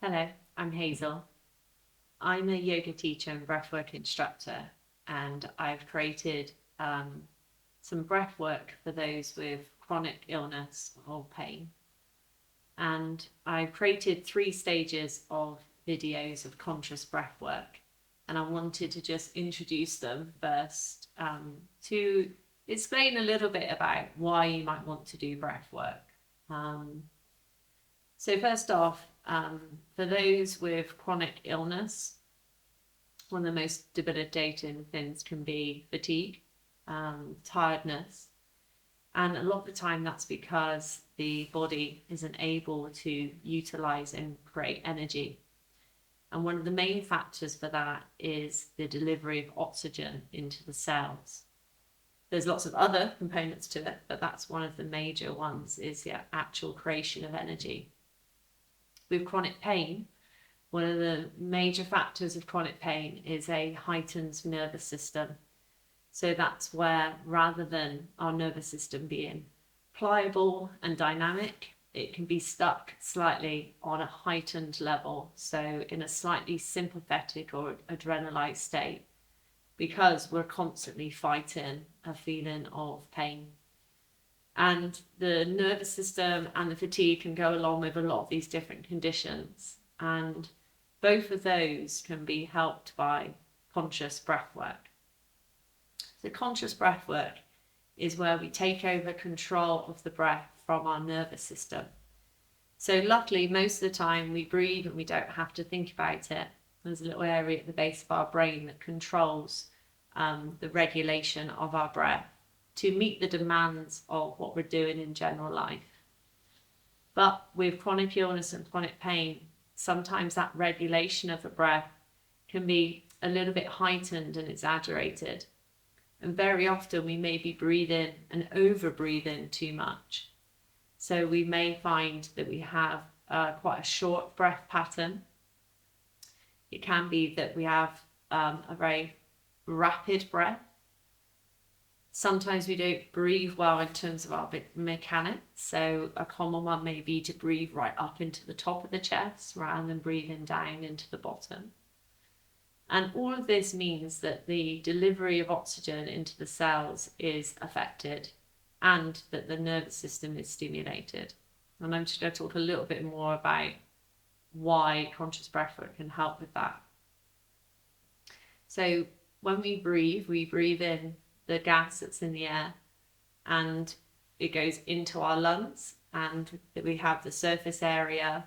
Hello, I'm Hazel. I'm a yoga teacher and breathwork instructor, and I've created some breathwork for those with chronic illness or pain. And I've created 3 stages of videos of conscious breathwork, and I wanted to just introduce them first to explain a little bit about why you might want to do breathwork. So first off, for those with chronic illness, one of the most debilitating things can be fatigue, tiredness. And a lot of the time that's because the body isn't able to utilize and create energy. And one of the main factors for that is the delivery of oxygen into the cells. There's lots of other components to it, but that's one of the major ones, is the actual creation of energy. With chronic pain, one of the major factors of chronic pain is a heightened nervous system. So that's where, rather than our nervous system being pliable and dynamic, it can be stuck slightly on a heightened level, so in a slightly sympathetic or adrenalized state, because we're constantly fighting a feeling of pain. And the nervous system and the fatigue can go along with a lot of these different conditions. And both of those can be helped by conscious breath work. So conscious breath work is where we take over control of the breath from our nervous system. So luckily, most of the time we breathe and we don't have to think about it. There's a little area at the base of our brain that controls the regulation of our breath to meet the demands of what we're doing in general life. But with chronic illness and chronic pain, sometimes that regulation of the breath can be a little bit heightened and exaggerated. And very often we may be breathing and over breathing too much. So we may find that we have quite a short breath pattern. It can be that we have a very rapid breath. Sometimes we don't breathe well in terms of our mechanics. So a common one may be to breathe right up into the top of the chest rather than breathing down into the bottom. And all of this means that the delivery of oxygen into the cells is affected and that the nervous system is stimulated. And I'm just going to talk a little bit more about why conscious breathwork can help with that. So when we breathe in the gas that's in the air and it goes into our lungs, and we have the surface area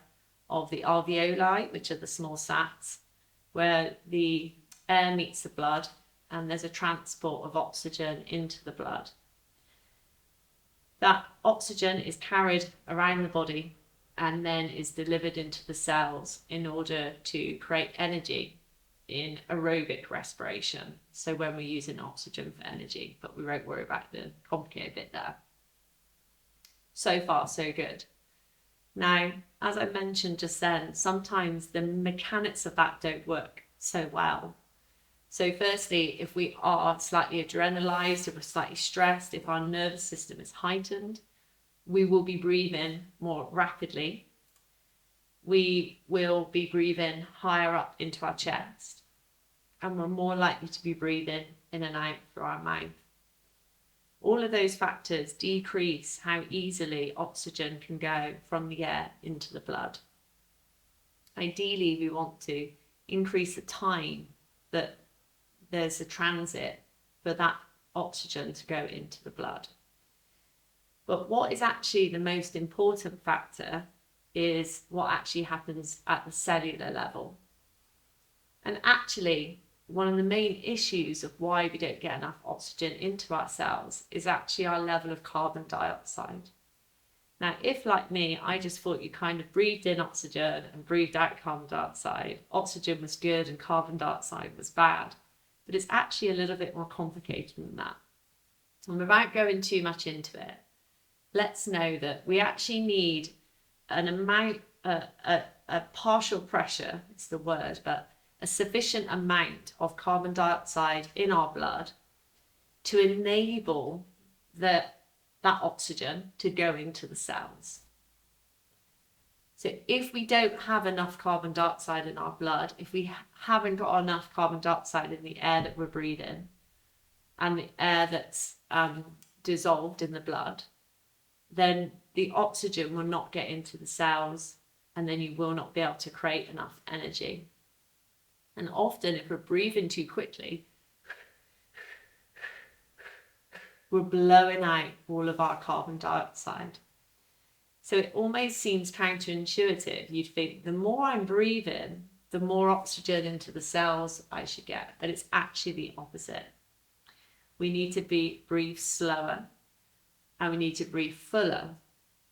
of the alveoli, which are the small sacs, where the air meets the blood and there's a transport of oxygen into the blood. That oxygen is carried around the body and then is delivered into the cells in order to create energy in aerobic respiration. So when we're using oxygen for energy, but we won't worry about the complicated bit there. So far, so good. Now, as I mentioned just then, sometimes the mechanics of that don't work so well. So firstly, if we are slightly adrenalized, if we're slightly stressed, if our nervous system is heightened, we will be breathing more rapidly. We will be breathing higher up into our chest, and we're more likely to be breathing in and out through our mouth. All of those factors decrease how easily oxygen can go from the air into the blood. Ideally, we want to increase the time that there's a transit for that oxygen to go into the blood. But what is actually the most important factor is what actually happens at the cellular level. And actually, one of the main issues of why we don't get enough oxygen into our cells is actually our level of carbon dioxide. Now, if like me, I just thought you kind of breathed in oxygen and breathed out carbon dioxide, oxygen was good and carbon dioxide was bad. But it's actually a little bit more complicated than that. And without going too much into it, let's know that we actually need an amount, a partial pressure, it's the word, but a sufficient amount of carbon dioxide in our blood to enable that oxygen to go into the cells. So if we don't have enough carbon dioxide in our blood, if we haven't got enough carbon dioxide in the air that we're breathing and the air that's dissolved in the blood, then the oxygen will not get into the cells, and then you will not be able to create enough energy. And often if we're breathing too quickly, we're blowing out all of our carbon dioxide. So it almost seems counterintuitive. You'd think the more I'm breathing, the more oxygen into the cells I should get. But it's actually the opposite. We need to breathe slower, and we need to breathe fuller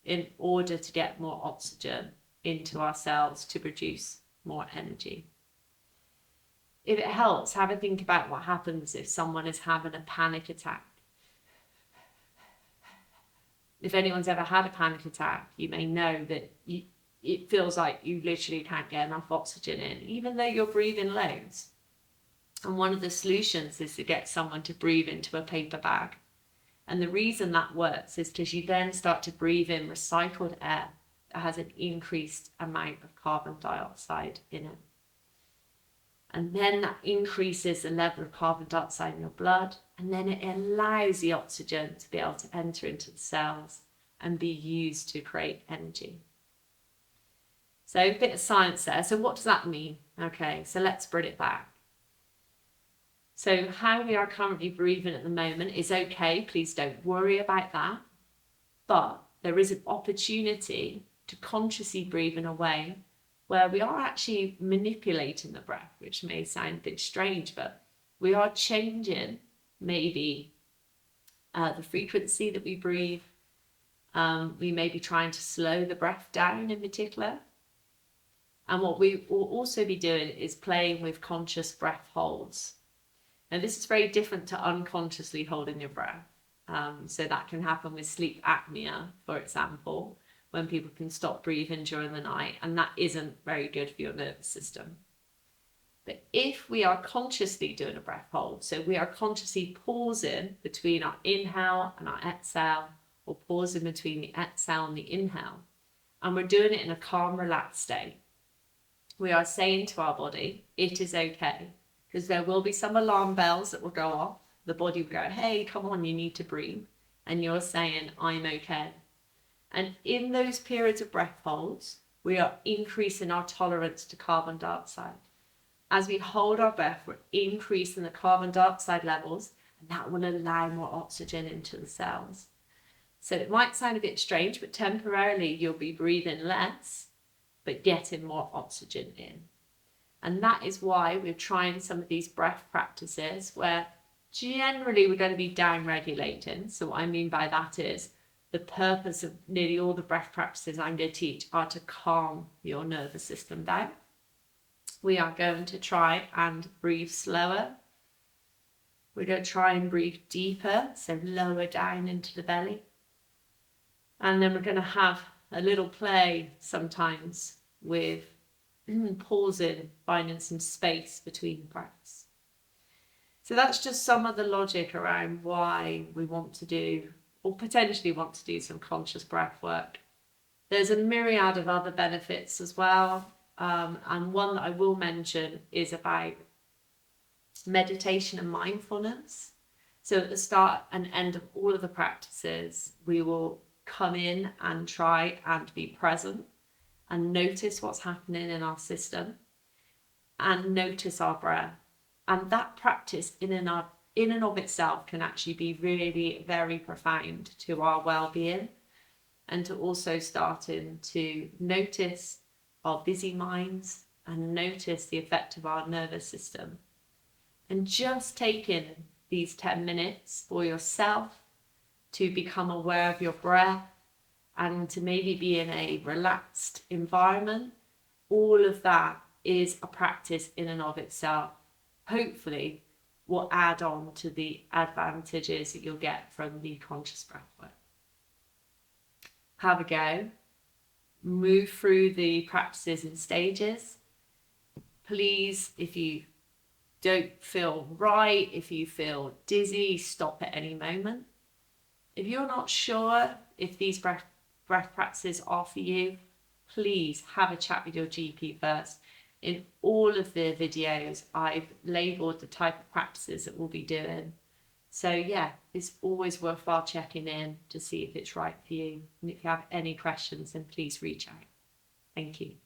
in order to get more oxygen into our cells to produce more energy. If it helps, have a think about what happens if someone is having a panic attack. If anyone's ever had a panic attack, you may know that it feels like you literally can't get enough oxygen in, even though you're breathing loads. And one of the solutions is to get someone to breathe into a paper bag. And the reason that works is because you then start to breathe in recycled air that has an increased amount of carbon dioxide in it. And then that increases the level of carbon dioxide in your blood, and then it allows the oxygen to be able to enter into the cells and be used to create energy. So a bit of science there. So what does that mean? Okay, so let's bring it back. So how we are currently breathing at the moment is okay. Please don't worry about that. But there is an opportunity to consciously breathe in a way where we are actually manipulating the breath, which may sound a bit strange, but we are changing maybe the frequency that we breathe. We may be trying to slow the breath down in particular. And what we will also be doing is playing with conscious breath holds. Now, this is very different to unconsciously holding your breath. So that can happen with sleep apnea, for example, when people can stop breathing during the night, and that isn't very good for your nervous system. But if we are consciously doing a breath hold, so we are consciously pausing between our inhale and our exhale, or pausing between the exhale and the inhale, and we're doing it in a calm, relaxed state, we are saying to our body, it is okay, because there will be some alarm bells that will go off. The body will go, hey, come on, you need to breathe. And you're saying, I'm okay. And in those periods of breath holds, we are increasing our tolerance to carbon dioxide. As we hold our breath, we're increasing the carbon dioxide levels, and that will allow more oxygen into the cells. So it might sound a bit strange, but temporarily you'll be breathing less, but getting more oxygen in. And that is why we're trying some of these breath practices where generally we're going to be down regulating. So what I mean by that is the purpose of nearly all the breath practices I'm going to teach are to calm your nervous system down. We are going to try and breathe slower. We're going to try and breathe deeper, so lower down into the belly. And then we're going to have a little play sometimes with pausing, finding some space between breaths. So that's just some of the logic around why we want to do, or potentially want to do, some conscious breath work. There's a myriad of other benefits as well. And one that I will mention is about meditation and mindfulness. So at the start and end of all of the practices, we will come in and try and be present and notice what's happening in our system and notice our breath. And that practice in and of itself can actually be really very profound to our well-being, and to also starting to notice our busy minds and notice the effect of our nervous system. And just taking these 10 minutes for yourself to become aware of your breath and to maybe be in a relaxed environment, all of that is a practice in and of itself. Hopefully will add on to the advantages that you'll get from the conscious breath work. Have a go. Move through the practices in stages. Please, if you don't feel right, if you feel dizzy, stop at any moment. If you're not sure if these breath practices are for you, please have a chat with your GP first. In all of the videos, I've labelled the type of practices that we'll be doing. So yeah, it's always worthwhile checking in to see if it's right for you. And if you have any questions, then please reach out. Thank you.